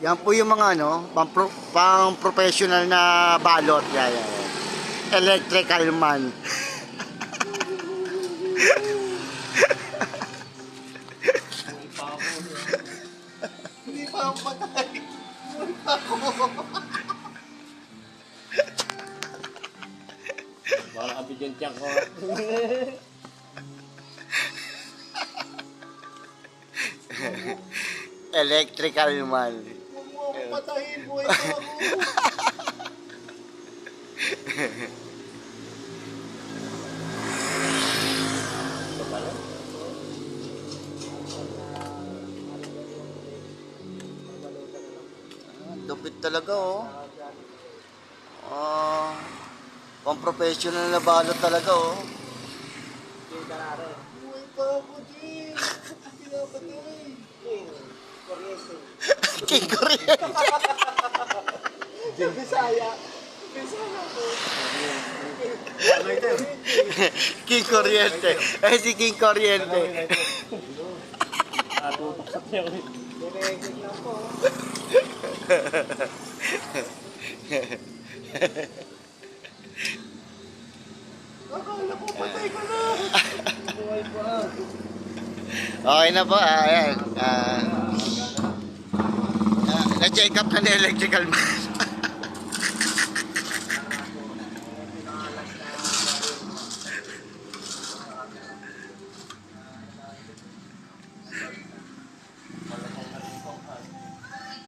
Yan po yung mga ano, pang professional na balot. Yan, yan. Electrical man. Hindi pa ako patay. Hindi pa ako. Baka kapit yung tiyak ko. Electrical man. Huwag mo ako patayin, buhay pa ako. Ito pala. Lupit talaga oh. Ah, pang professional na balot talaga oh. Buhay pa ako, Jim. Hindi na patay. King Kuryente. Bisaya. Bisaya ko. King Kuryente. Eh si King Kuryente. Tutok sa tiyak. Direkit lang po. Akala ko patay ka na. Buhay pa. Okay na po. Ayan. Na-check up na ni electrical man.